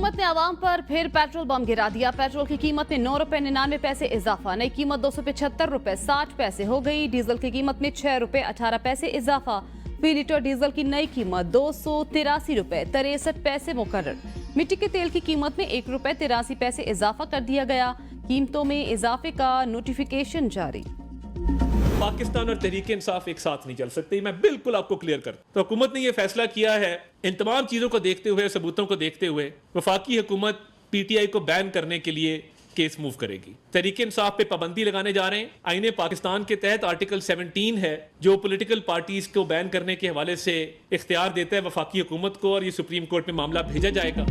हुकूमत ने आवाम पर फिर पेट्रोल बम गिरा दिया। पेट्रोल की कीमत में 9 रुपए 99 पैसे इजाफा, नई कीमत 275 रुपए 60 पैसे हो गई। डीजल की कीमत में 6 रुपए 18 पैसे इजाफा, फी लीटर डीजल की नई कीमत 283 रुपए 63 पैसे मुकर्रर। मिट्टी के तेल की कीमत में 1 रुपए 83 पैसे इजाफा कर दिया गया। कीमतों में इजाफे का नोटिफिकेशन जारी। पाकिस्तान और तहरीक इंसाफ एक साथ नहीं चल सकती, मैं बिल्कुल आपको क्लियर कर। तो हुकूमत ने यह फैसला किया है, इन तमाम चीज़ों को देखते हुए, सबूतों को देखते हुए, वफाकी हुकूमत पीटीआई को बैन करने के लिए केस मूव करेगी। तहरीक इंसाफ पे पाबंदी लगाने जा रहे हैं। आईने पाकिस्तान के तहत आर्टिकल 17 है जो पॉलिटिकल पार्टीज को बैन करने के हवाले से इख्तियार देता है वफाकी हुकूमत को, और ये सुप्रीम कोर्ट में मामला भेजा जाएगा।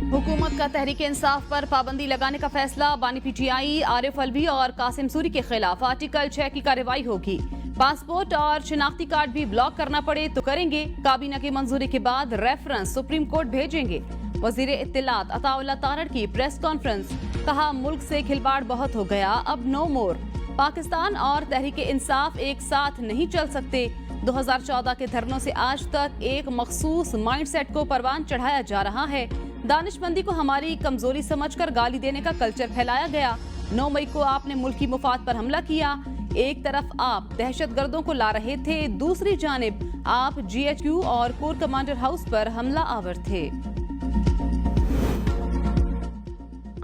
हुकूमत का तहरीक इंसाफ पर पाबंदी लगाने का फैसला। बानी पीटीआई आरिफ अलवी और कासिम सूरी के खिलाफ आर्टिकल 6 की कार्रवाई होगी। पासपोर्ट और शिनाख्ती कार्ड भी ब्लॉक करना पड़े तो करेंगे। काबीना की मंजूरी के बाद रेफरेंस सुप्रीम कोर्ट भेजेंगे। वजीर इत्तलात अताउल्लाह तारड़ की प्रेस कॉन्फ्रेंस, कहा मुल्क से खिलवाड़ बहुत हो गया, अब नो मोर। पाकिस्तान और तहरीक इंसाफ एक साथ नहीं चल सकते। 2014 के धरनों से आज तक एक मखसूस माइंडसेट को परवान चढ़ाया जा रहा है। दानिशमंदी को हमारी कमजोरी समझकर गाली देने का कल्चर फैलाया गया। 9 मई को आपने मुल्की मुफाद पर हमला किया। एक तरफ आप दहशतगर्दों को ला रहे थे, दूसरी जानिब आप GHQ और कोर कमांडर हाउस पर हमला आवर थे।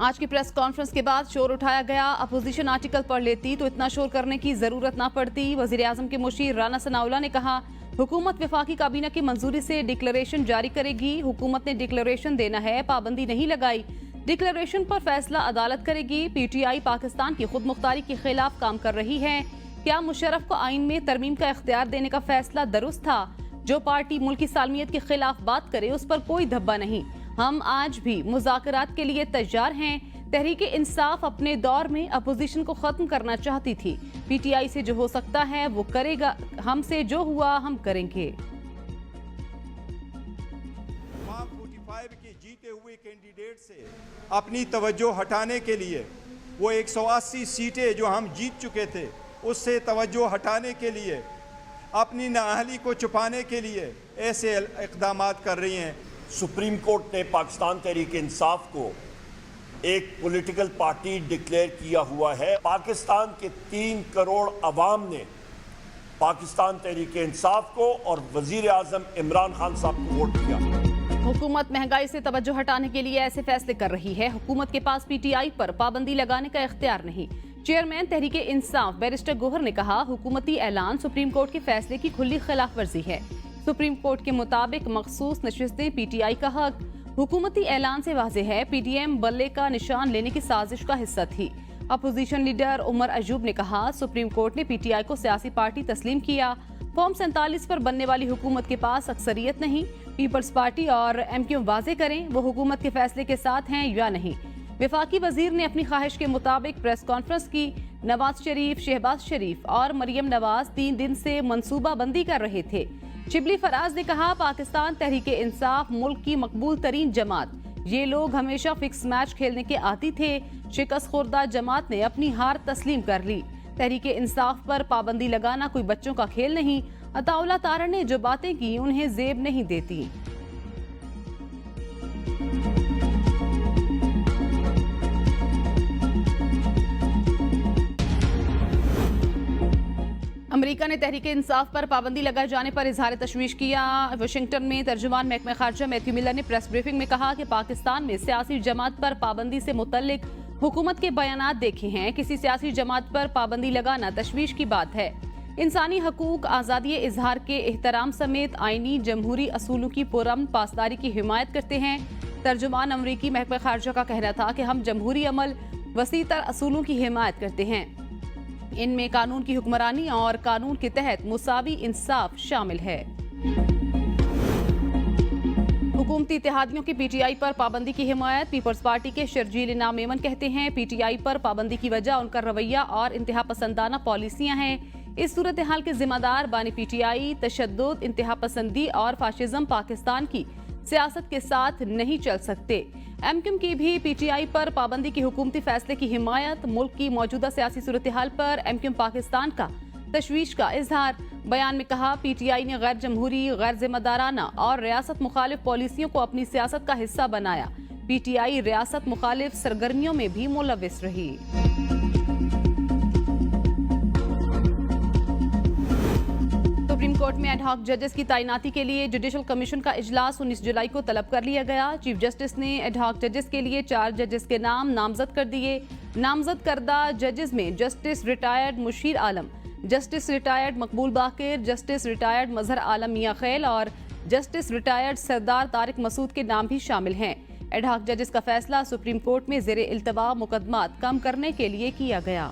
आज की प्रेस कॉन्फ्रेंस के बाद शोर उठाया गया। अपोजिशन आर्टिकल पढ़ लेती तो इतना शोर करने की जरूरत ना पड़ती। वजीर आजम के मुशीर राना सनाउल्लाह ने कहा, हुकूमत वफाकी काबीना की मंजूरी से डिक्लेरेशन जारी करेगी। हुकूमत ने डिक्लेरेशन देना है, पाबंदी नहीं लगाई। डिक्लेरेशन पर फैसला अदालत करेगी। पीटीआई पाकिस्तान की खुद मुख्तारी के खिलाफ काम कर रही है। क्या मुशर्रफ को आइन में तरमीम का इख्तियार देने का फैसला दुरुस्त था? जो पार्टी मुल्क की सालमियत के खिलाफ बात करे उस पर कोई धब्बा नहीं। हम आज भी मुज़ाकरात के लिए तैयार हैं। तहरीक इंसाफ अपने दौर में अपोजिशन को खत्म करना चाहती थी। पीटीआई से जो हो सकता है वो करेगा, हमसे जो हुआ हम करेंगे। 45 के जीते हुए कैंडिडेट से अपनी तवज्जो हटाने के लिए, वो 180 सीटें जो हम जीत चुके थे उससे तवज्जो हटाने के लिए, अपनी नाअहली को छुपाने के लिए ऐसे इक़दामात कर रही हैं। सुप्रीम कोर्ट ने पाकिस्तान तहरीक इंसाफ को एक पॉलिटिकल पार्टी डिक्लेयर किया हुआ है। पाकिस्तान के 3 करोड़ अवाम ने पाकिस्तान तहरीक इंसाफ को और वजीर आजम इमरान खान साहब को वोट दिया। हुकूमत महंगाई से तवज्जो हटाने के लिए ऐसे फैसले कर रही है। हुकूमत के पास पीटीआई पर पाबंदी लगाने का इख्तियार नहीं। चेयरमैन तहरीक इंसाफ बैरिस्टर गोहर ने कहा, हुकूमती ऐलान सुप्रीम कोर्ट के फैसले की खुली खिलाफ वर्जी है। सुप्रीम कोर्ट के मुताबिक मखसूस नशिस्तें पीटीआई का हक। हुकूमती ऐलान से वाज़ेह है पीडीएम बल्ले का निशान लेने की साजिश का हिस्सा थी। अपोजिशन लीडर उमर अयूब ने कहा, सुप्रीम कोर्ट ने पीटीआई को सियासी पार्टी तस्लीम किया। फॉर्म 47 पर बनने वाली हुकूमत के पास अक्सरियत नहीं। पीपल्स पार्टी और एमक्यू वाज़े करें वो हुकूमत के फैसले के साथ हैं या नहीं। वफाकी वजीर ने अपनी ख्वाहिश के मुताबिक प्रेस कॉन्फ्रेंस की। नवाज शरीफ, शहबाज शरीफ और मरियम नवाज 3 दिन से मनसूबा बंदी कर रहे थे। शिबली फराज ने कहा, पाकिस्तान तहरीक इंसाफ मुल्क की मकबूल तरीन जमात। ये लोग हमेशा फिक्स मैच खेलने के आदी थे। शिकस्त खुर्दा जमात ने अपनी हार तस्लीम कर ली। तहरीक इंसाफ पर पाबंदी लगाना कोई बच्चों का खेल नहीं। अताउल्लाह तारड़ ने जो बातें की उन्हें जेब नहीं देती। अमेरिका ने तहरीक इंसाफ पर पाबंदी लगाए जाने पर इजहार तशवीश किया। वाशिंगटन में तर्जुमान महकमा खारजा मैथ्यू मिलर ने प्रेस ब्रीफिंग में कहा कि पाकिस्तान में सियासी जमात पर पाबंदी से मुतल्लिक हुकूमत के बयानात देखे हैं। किसी सियासी जमात पर पाबंदी लगाना तशवीश की बात है। इंसानी हकूक, आज़ादी इजहार के एहतराम समेत आईनी जमहूरी असूलों की पुरअमन पासदारी की हिमायत करते हैं। तर्जुमान अमरीकी महकमा खारजा का कहना था कि हम जमहूरी अमल वसीतर असूलों की हिमायत करते हैं। इनमें कानून की हुक्मरानी और कानून के तहत मुसावी इंसाफ शामिल है। हुकूमती इत्तेहादियों की पीटीआई पर पाबंदी की हिमायत। पीपल्स पार्टी के शर्जील इनाम मेमन कहते हैं, पीटीआई पर पाबंदी की वजह उनका रवैया और इंतहा पसंदाना पॉलिसियां हैं। इस सूरत हाल के जिम्मेदार बानी पीटीआई तशद्दुद, इंतहा पसंदी और फाशिज्म पाकिस्तान की सियासत के साथ नहीं चल सकते। एमक्यूएम की भी पीटीआई पर पाबंदी के हुकूमती फैसले की हिमायत। मुल्क की मौजूदा सियासी सूरत हाल पर एमक्यूएम पाकिस्तान का तशवीश का इजहार। बयान में कहा, PTI ने गैर जमहूरी, गैर जिम्मेदाराना और रियासत मुखालिफ पॉलिसियों को अपनी सियासत का हिस्सा बनाया। PTI रियासत मुखालिफ सरगर्मियों में भी मुलविस रही। सुप्रीम कोर्ट में एडहॉक जजेस की तैनाती के लिए जुडिशल कमीशन का इजलास 19 जुलाई को तलब कर लिया गया। चीफ जस्टिस ने एडहॉक जजेस के लिए 4 जजेस के नाम नामजद कर दिए। नामजद करदा जजेस में जस्टिस रिटायर्ड मुशीर आलम, जस्टिस रिटायर्ड मकबूल बाकिर, जस्टिस रिटायर्ड मजहर आलम मियां खैल और जस्टिस रिटायर्ड सरदार तारिक मसूद के नाम भी शामिल हैं। एडहॉक जजेस का फैसला सुप्रीम कोर्ट में ज़ेरे इल्तवा मुकदमात कम करने के लिए किया गया।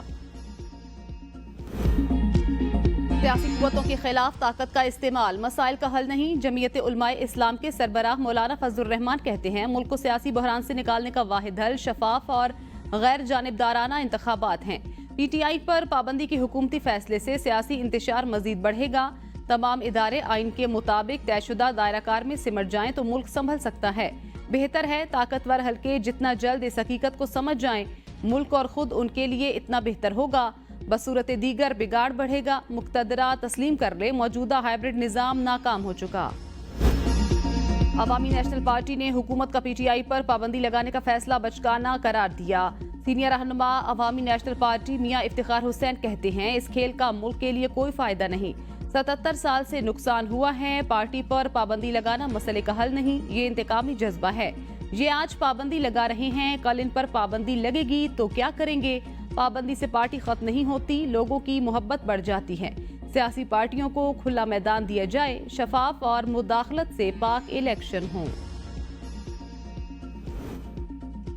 सियासी कुव्वतों के खिलाफ ताकत का इस्तेमाल मसाइल का हल नहीं। जमीयत उलमाए इस्लाम के सरबराह मौलाना फजलुर रहमान कहते हैं, मुल्क को सियासी बहरान से निकालने का वाहिद हल शफाफ और गैर जानिबदाराना इंतखाबात हैं। PTI पर पाबंदी के हुकूमती फैसले से सियासी इंतशार मजीद बढ़ेगा। तमाम इदारे आइन के मुताबिक तयशुदा दायराकार में सिमट जाएं तो मुल्क संभल सकता है। बेहतर है ताकतवर हल्के जितना जल्द इस हकीकत को समझ जाएं, मुल्क और खुद उनके लिए इतना बेहतर होगा। बसूरत दीगर बिगाड़ बढ़ेगा। मुक्तदरा तस्लीम कर ले, मौजूदा हाइब्रिड निज़ाम नाकाम हो चुका। अवामी नेशनल पार्टी ने हुकूमत का PTI पर पाबंदी लगाने का फैसला बचकाना करार दिया। सीनियर रहनुमा अवामी नेशनल पार्टी मियां इफ्तिखार हुसैन कहते हैं, इस खेल का मुल्क के लिए कोई फायदा नहीं। 77 साल से नुकसान हुआ है। पार्टी पर पाबंदी लगाना मसले का हल नहीं, ये इंतकामी जज्बा है। ये आज पाबंदी लगा रहे हैं, कल इन पर पाबंदी लगेगी तो क्या करेंगे? पाबंदी से पार्टी खत्म नहीं होती, लोगों की मोहब्बत बढ़ जाती है। सियासी पार्टियों को खुला मैदान दिया जाए, शफाफ और मुदाखलत से पाक इलेक्शन हो।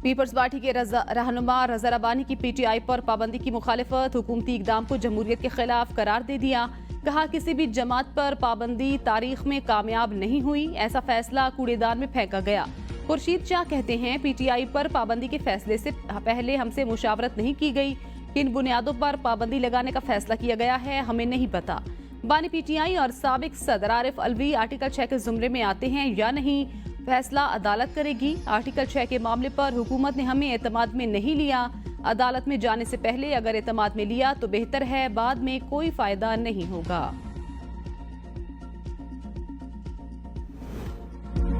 पीपल्स पार्टी के रहनुमा रजा रबानी की PTI पर पाबंदी की मुखालिफत, हुकूमती इकदाम को जमहूरियत के खिलाफ करार दे दिया। कहा, किसी भी जमात पर पाबंदी तारीख में कामयाब नहीं हुई, ऐसा फैसला कूड़ेदान में फेंका गया। खुर्शीद शाह कहते हैं, PTI पर पाबंदी के फैसले से पहले हमसे मुशावरत नहीं की गई। किन बुनियादों पर पाबंदी लगाने का फैसला किया गया है हमें नहीं पता। बानी PTI और साबिक सदर आरिफ अलवी आर्टिकल 6 के जुमरे में आते हैं या नहीं, फैसला अदालत करेगी। आर्टिकल 6 के मामले पर हुकूमत ने हमें एतमाद में नहीं लिया। अदालत में जाने से पहले अगर एतमाद में लिया तो बेहतर है, बाद में कोई फायदा नहीं होगा।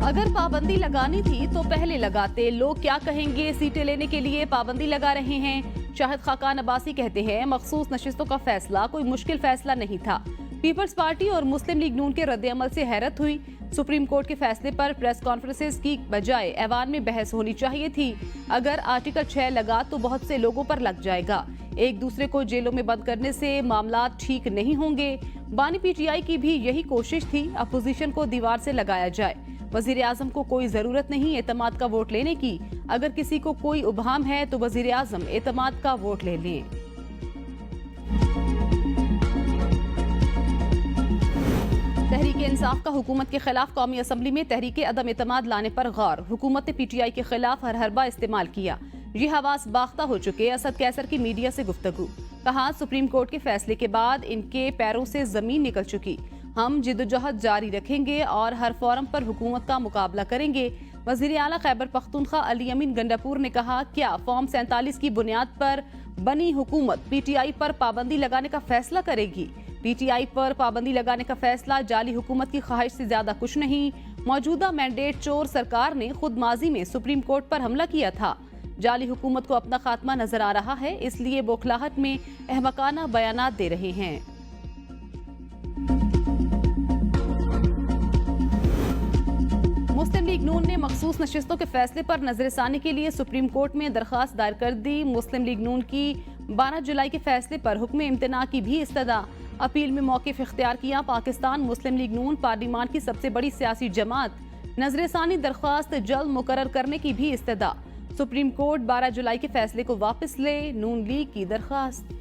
अगर पाबंदी लगानी थी तो पहले लगाते, लोग क्या कहेंगे? सीटें लेने के लिए पाबंदी लगा रहे हैं। शाहिद खाकान अब्बासी कहते हैं, मखसूस नशिस्तों का फैसला कोई मुश्किल फैसला नहीं था। पीपल्स पार्टी और मुस्लिम लीग नून के रद्द-ए-अमल से हैरत हुई। सुप्रीम कोर्ट के फैसले पर प्रेस कॉन्फ्रेंसेस की बजाय ऐवान में बहस होनी चाहिए थी। अगर आर्टिकल 6 लगा तो बहुत से लोगों पर लग जाएगा। एक दूसरे को जेलों में बंद करने से मामला ठीक नहीं होंगे। बानी PTI की भी यही कोशिश थी, अपोजिशन को दीवार से लगाया जाए। वजीर आजम को कोई जरूरत नहीं एतमाद का वोट लेने की। अगर किसी को कोई उबहम है तो वजीर आजम एतमाद का वोट ले लें। तहरीक इंसाफ का हुकूमत के खिलाफ कौमी असम्बली में तहरीक अदम एतमाद लाने पर गौर। हुकूमत ने PTI के खिलाफ हर हरबा इस्तेमाल किया। ये हवास बाख्ता हो चुके। असद कैसर की मीडिया से गुफ्तगू। कहा, सुप्रीम कोर्ट के फैसले के बाद इनके पैरों से जमीन निकल चुकी। हम जिद्दोजहद जारी रखेंगे और हर फोरम पर हुकूमत का मुकाबला करेंगे। वजीर आला खैबर पख्तूनख्वा अली अमीन गंडापुर ने कहा, क्या फॉर्म 47 की बुनियाद पर बनी हुकूमत PTI पर पाबंदी लगाने का फैसला करेगी? PTI पर पाबंदी लगाने का फैसला जाली हुकूमत की ख्वाहिश से ज्यादा कुछ नहीं। मौजूदा मैंडेट चोर सरकार ने खुद माजी में सुप्रीम कोर्ट पर हमला किया था। जाली हुकूमत को अपना खात्मा नजर आ रहा है, इसलिए बौखलाहट में अहमकाना बयानात दे रहे हैं। मुस्लिम लीग नून ने मखसूस नशिस्तों के फैसले पर नजरसानी के लिए सुप्रीम कोर्ट में दरख्वास्त दायर कर दी। मुस्लिम लीग नून की 12 जुलाई के फैसले पर हुक्म इम्तना की भी इस्तदा। अपील में मौक़िफ़ इख्तियार किया पाकिस्तान मुस्लिम लीग नून, पार्लिमान की सबसे बड़ी सियासी जमात। नजरसानी दरख्वास्त जल्द मुकर्रर करने की भी इस्तदा। सुप्रीम कोर्ट 12 जुलाई के फैसले को वापस ले, नून लीग की दरख्वास्त।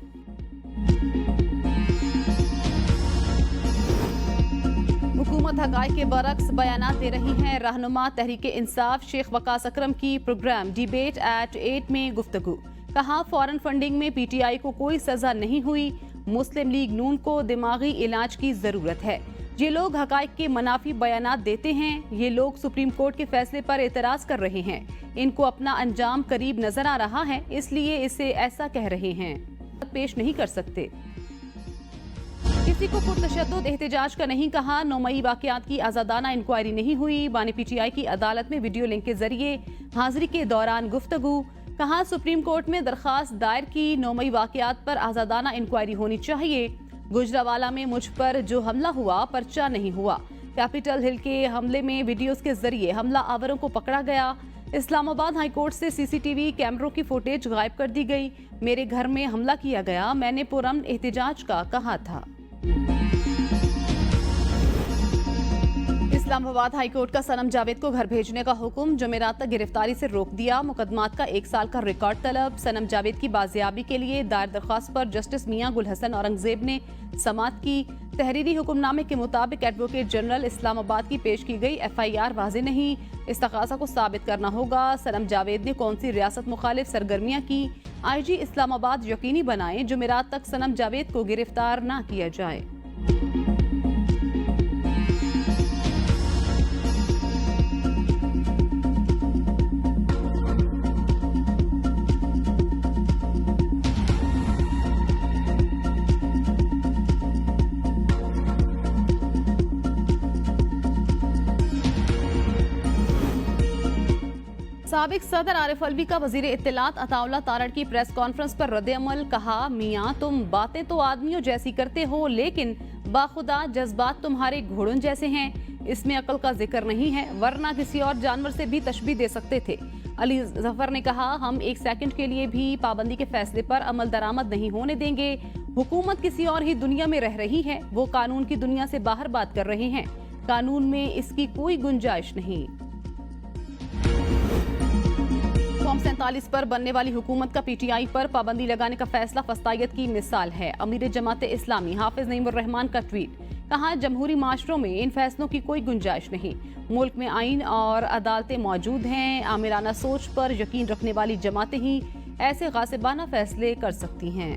हुकूमत हक़ाइक़ के बरक्स बयानात दे रही हैं। रहनुमा तहरीक इंसाफ शेख वकास अकरम की प्रोग्राम डिबेट एट 8 में गुफ्तगू। कहा, फॉरेन फंडिंग में PTI को कोई सजा नहीं हुई। मुस्लिम लीग नून को दिमागी इलाज की जरूरत है। ये लोग हक़ाइक़ के मनाफी बयानात देते हैं। ये लोग सुप्रीम कोर्ट के फैसले पर एतराज कर रहे हैं। इनको अपना अंजाम करीब नजर आ रहा है, इसलिए इसे ऐसा कह रहे हैं, पेश नहीं कर सकते। किसी को पुरतशद्दुद एहतजाज का नहीं कहा। 9 मई वाकयात की आज़ादाना इंक्वायरी नहीं हुई। बानी PTI की अदालत में वीडियो लिंक के जरिए हाजिरी के दौरान गुफ्तगू। कहा सुप्रीम कोर्ट में दरखास्त दायर की। 9 मई वाकयात पर आज़ादाना इंक्वायरी होनी चाहिए। गुजरावाला में मुझ पर जो हमला हुआ पर्चा नहीं हुआ। कैपिटल हिल के हमले में वीडियोस के जरिए हमला आवरों को पकड़ा गया। इस्लामाबाद हाई कोर्ट से CCTV कैमरों की फुटेज गायब कर दी गई। मेरे घर में हमला किया गया, मैंने पुरअमन एहतजाज का कहा था। इस्लामाबाद हाई कोर्ट का सनम जावेद को घर भेजने का हुक्म। जुमेरात तक गिरफ्तारी से रोक दिया। मुकदमात का 1 साल का रिकॉर्ड तलब। सनम जावेद की बाजियाबी के लिए दायर दरख्वास्त पर जस्टिस मियां गुल हसन औरंगजेब ने समाअत की। तहरीरी हुक्मनामे के मुताबिक एडवोकेट जनरल इस्लामाबाद की पेश की गई FIR वाज़ेह नहीं। इस तकाज़ा को साबित करना होगा सनम जावेद ने कौन सी रियासत मुखालिफ सरगर्मियां की। IG इस्लामाबाद यकीनी बनाए जुमेरात तक सनम जावेद को गिरफ्तार ना किया जाए। साबिक सदर आरिफ अलवी का वजीर इत्तलात अताउल्लाह तारड़ की प्रेस कॉन्फ्रेंस पर रद्द-ए-अमल। कहा मियां तुम बातें तो आदमियों जैसी करते हो लेकिन बाखुदा जज्बात तुम्हारे घोड़ों जैसे हैं। इसमें अकल का जिक्र नहीं है, वरना किसी और जानवर से भी तशबीह दे सकते थे। अली जफर ने कहा हम 1 सेकंड के लिए भी पाबंदी के फैसले पर अमल दरामद नहीं होने देंगे। हुकूमत किसी और ही दुनिया में रह रही है, वो कानून की दुनिया से बाहर बात कर रहे हैं। कानून में इसकी कोई गुंजाइश नहीं। फॉर्म 47 पर बनने वाली हुकूमत का PTI पर पाबंदी लगाने का फैसला फस्तायत की मिसाल है। अमीर जमात इस्लामी हाफिज नईमुर रहमान का ट्वीट। कहा जमहूरी माशरों में इन फैसलों की कोई गुंजाइश नहीं। मुल्क में आइन और अदालतें मौजूद हैं। आमिराना सोच पर यकीन रखने वाली जमातें ही ऐसे गासिबाना फैसले कर सकती हैं।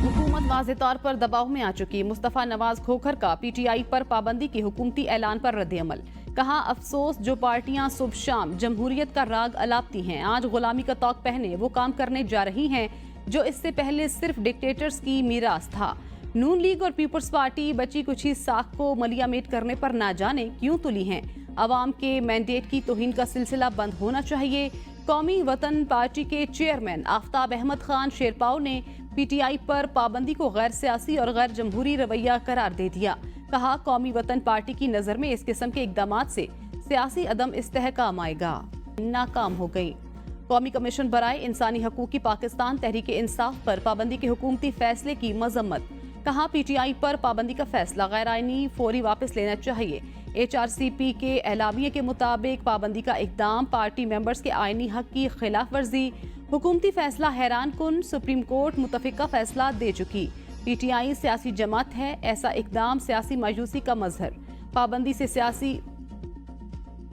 हुकूमत वाज़ेह तौर पर दबाव में आ चुकी। मुस्तफ़ा नवाज खोखर का PTI पर पाबंदी के हुकूमती ऐलान पर रद्द-ए-अमल। कहा अफसोस जो पार्टियां सुबह शाम जमहूरियत का राग अलापती हैं, आज गुलामी का तौक पहने वो काम करने जा रही हैं जो इससे पहले सिर्फ डिक्टेटर्स की मीरास था। नून लीग और पीपल्स पार्टी बची कुछ ही साख को मलियामेट करने पर ना जाने क्यों तुली हैं। अवाम के मैंडेट की तौहीन का सिलसिला बंद होना चाहिए। कौमी वतन पार्टी के चेयरमैन आफ्ताब अहमद खान शेरपाव ने PTI पर पाबंदी को गैर सियासी और गैर जमहूरी रवैया करार दे दिया। कहा कौमी वतन पार्टी की नजर में इस किस्म के इकदामात से सियासी अदम इस्तेहकाम आएगा। नाकाम हो गई। कौमी कमीशन बराए इंसानी हकूक की पाकिस्तान तहरीक इंसाफ पर पाबंदी के हुकूमती फैसले की मजम्मत। कहा PTI पर पाबंदी का फैसला गैर आईनी, फौरी वापस लेना चाहिए। HRCP के एलामिये के मुताबिक पाबंदी का इकदाम पार्टी मेंबर्स के आईनी हक की खिलाफ वर्जी। हुकूमती फैसला हैरान कुन, सुप्रीम कोर्ट मुतफिका फैसला दे चुकी। PTI सियासी जमात है, ऐसा इकदाम सियासी मायूसी का मजहर। पाबंदी से सियासी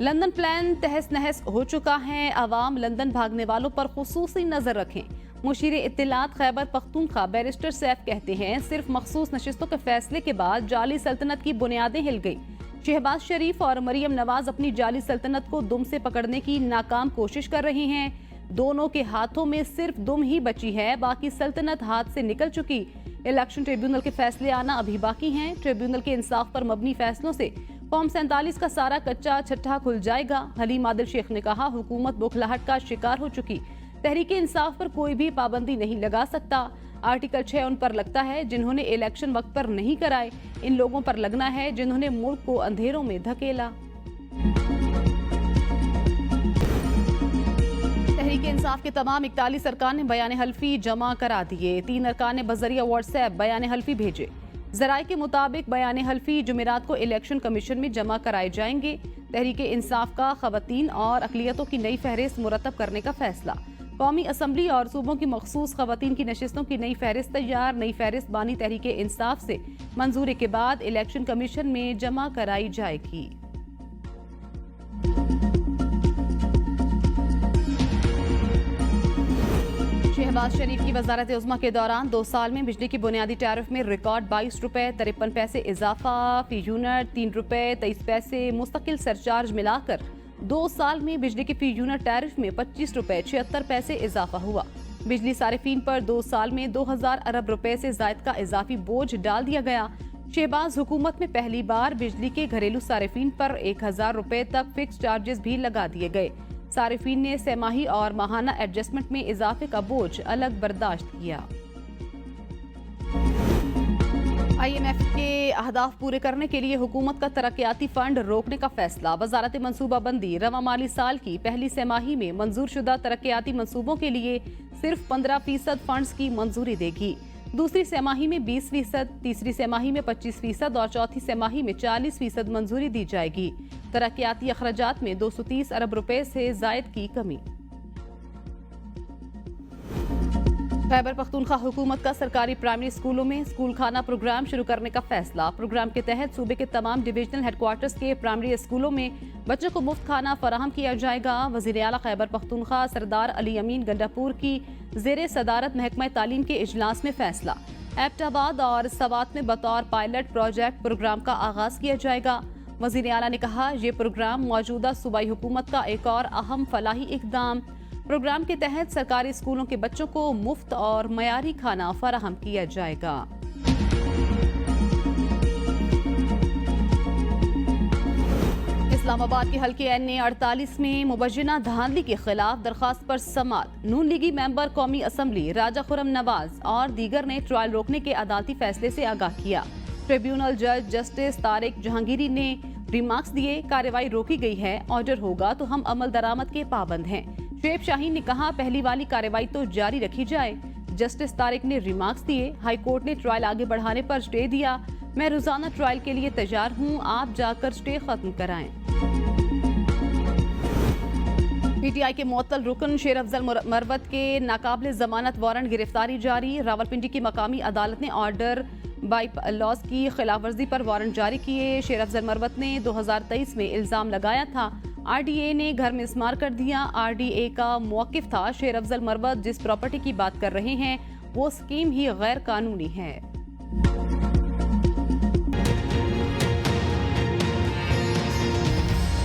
लंदन प्लान तहस नहस हो चुका है। अवाम लंदन भागने वालों पर खुसूसी नजर रखें। मुशीर इत्तलात खैबर पख्तूनख्वा बैरिस्टर सैफ कहते हैं सिर्फ मखसूस नशिस्तों के फैसले के बाद जाली सल्तनत की बुनियादें हिल गई। शहबाज शरीफ और मरियम नवाज अपनी जाली सल्तनत को दुम से पकड़ने की नाकाम कोशिश कर रही हैं। दोनों के हाथों में सिर्फ दुम ही बची है, बाकी सल्तनत हाथ से निकल चुकी। इलेक्शन ट्रिब्यूनल के फैसले आना अभी बाकी हैं। ट्रिब्यूनल के इंसाफ पर मबनी फैसलों से फॉर्म 47 का सारा कच्चा छट्टा खुल जाएगा। हलीम आदिल शेख ने कहा हुकूमत बुखलाहट का शिकार हो चुकी। तहरीक इंसाफ पर कोई भी पाबंदी नहीं लगा सकता। आर्टिकल 6 उन पर लगता है जिन्होंने इलेक्शन वक्त पर नहीं कराए। इन लोगों पर लगना है जिन्होंने मुल्क को अंधेरों में धकेला। तहरीक इंसाफ के तमाम 41 अरकान ने बयान हल्फी जमा करा दिए। 3 अरकान ने बजरिया व्हाट्सएप बयान हल्फी भेजे। जराये के मुताबिक बयान हल्फी जुमेरात को इलेक्शन कमीशन में जमा कराए जाएंगे। तहरीक इंसाफ का खवातीन और अकलियतों की नई फहरिस्त मुरतब करने का फैसला। कौमी असम्बली और सूबों की मखसूस खवातीन की नशिस्तों की नई फहरिस्त तैयार। नई फहरिस्त बानी तहरीक इंसाफ से मंजूरी के बाद इलेक्शन कमीशन में जमा कराई जाएगी। शहबाज शरीफ की वजारत उज़्मा के दौरान 2 साल में बिजली की बुनियादी टैरिफ में रिकॉर्ड 22 रुपए 53 पैसे इजाफा। फी यूनिट 3 रुपए 23 पैसे मुस्तकिल सरचार्ज मिलाकर 2 साल में बिजली की फी यूनिट टैरिफ में 25 रुपए 76 पैसे इजाफा हुआ। بجلی صارفین پر 2 سال میں 2000 ارب روپے سے زائد کا اضافی بوجھ ڈال دیا گیا۔ شہباز حکومت میں پہلی بار بجلی کے گھریلو صارفین پر 1000 روپے تک فکس چارجز بھی لگا دیے گئے۔ صارفین نے سہ ماہی اور ماہانہ ایڈجسٹمنٹ میں اضافے کا بوجھ الگ برداشت کیا۔ IMF کے اہداف پورے کرنے کے لیے حکومت کا ترقیاتی فنڈ روکنے کا فیصلہ۔ وزارت منصوبہ بندی رواں مالی سال کی پہلی سہ ماہی میں منظور شدہ ترقیاتی منصوبوں کے لیے صرف 15% فنڈز کی منظوری دے گی۔ دوسری سہ ماہی میں 20%، تیسری سہ ماہی میں 25% اور چوتھی سہ ماہی میں 40% منظوری دی جائے گی۔ ترقیاتی اخراجات میں 230 ارب روپے سے زائد کی کمی۔ خیبر پختونخوا حکومت کا سرکاری پرائمری اسکولوں میں اسکول کھانا پروگرام شروع کرنے کا فیصلہ۔ پروگرام کے تحت صوبے کے تمام ڈویژنل ہیڈ کوارٹرز کے پرائمری اسکولوں میں بچوں کو مفت کھانا فراہم کیا جائے گا۔ وزیر اعلیٰ خیبر پختونخوا سردار علی امین گنڈاپور کی زیر صدارت محکمہ تعلیم کے اجلاس میں فیصلہ۔ ایبٹ آباد اور سوات میں بطور پائلٹ پروجیکٹ پروگرام کا آغاز کیا جائے گا۔ وزیر اعلیٰ نے کہا، یہ پروگرام موجودہ صوبائی حکومت کا ایک اور اہم فلاحی اقدام۔ پروگرام کے تحت سرکاری اسکولوں کے بچوں کو مفت اور معیاری کھانا فراہم کیا جائے گا۔ اسلام آباد کے حلقے NA 48 میں مبینہ دھاندلی کے خلاف درخواست پر سماعت۔ نون لیگی ممبر قومی اسمبلی راجہ خرم نواز اور دیگر نے ٹرائل روکنے کے عدالتی فیصلے سے آگاہ کیا۔ ٹریبیونل جج جسٹس طارق جہانگیری نے ریمارکس دیے، کارروائی روکی گئی ہے، آرڈر ہوگا تو ہم عمل درآمد کے پابند ہیں۔ شعیب شاہین نے کہا، پہلی والی کارروائی تو جاری رکھی جائے۔ جسٹس طارق نے ریمارکس دیے، ہائی کورٹ نے ٹرائل آگے بڑھانے پر سٹے دیا۔ میں روزانہ ٹرائل کے لیے تیار ہوں، آپ جا کر سٹے ختم کرائیں۔ PTI کے معطل رکن شیر افضل مروت کے ناقابل ضمانت وارنٹ گرفتاری جاری۔ راولپنڈی کی مقامی عدالت نے آرڈر بائی لاز کی خلاف ورزی پر وارنٹ جاری کیے۔ شیر افضل مروت نے 2023 میں الزام لگایا تھا، RDA نے گھر میں اسمار کر دیا۔ RDA کا موقف تھا، شیر افضل مروت جس پراپرٹی کی بات کر رہے ہیں وہ اسکیم ہی غیر قانونی ہے۔